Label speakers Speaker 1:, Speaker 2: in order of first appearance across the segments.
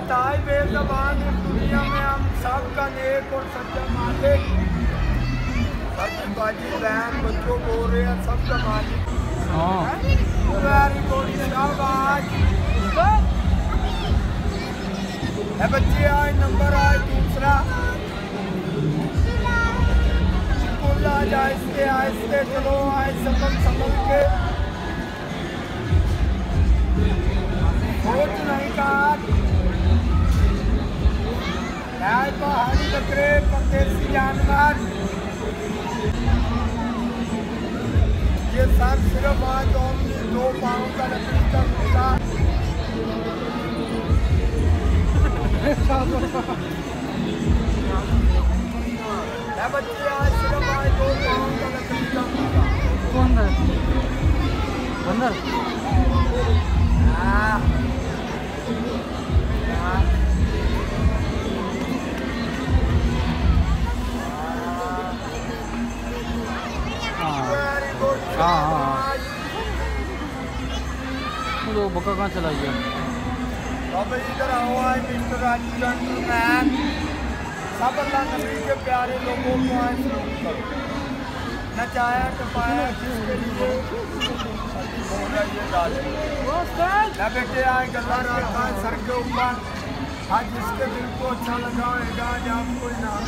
Speaker 1: बताए बेज़बान इस दुनिया में हम सबका नेक और सच्चा मालिक, सच्ची बाजी बहन बच्चों बोल रहे हैं सबका मालिक। वेरी गुड शाबाश। बच्चे आए नंबर आए दूसरा, बिल्कुल आज आहिस्ते आहिस्ते चलो, आए संभल के, सोच नहीं कहा। पहाड़ी बकरे परदेसी जानवर, ये सर सिर्फ आज 2 पाँव का लकड़ी का टुकड़ा। बच्चे आज सिर्फ आज 2 पाँव का लकड़ी का टुकड़ा।
Speaker 2: बंदर तो बक्का कहाँ चला गया?
Speaker 1: अब इधर आओ आए मिस्टर राजू जेंटलमैन, सब अल्लाह नबी के प्यारे लोगों को आए सलाम करो। नचाया टपाया जिसके लिए बोल रहा ये डाले बेटे आए गला रखा है सर के ऊपर। आज जिसके दिल को अच्छा लगा होगा आज आपको इनाम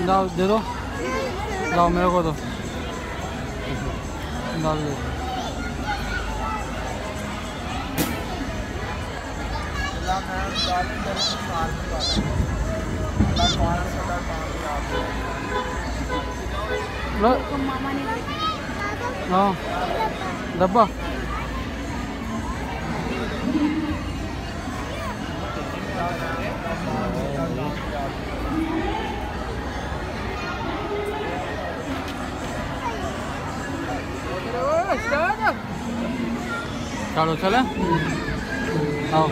Speaker 2: दाव दे दो, लाओ मेरे को दो, दाव दे। हाँ डब्बा चलो चले आओ।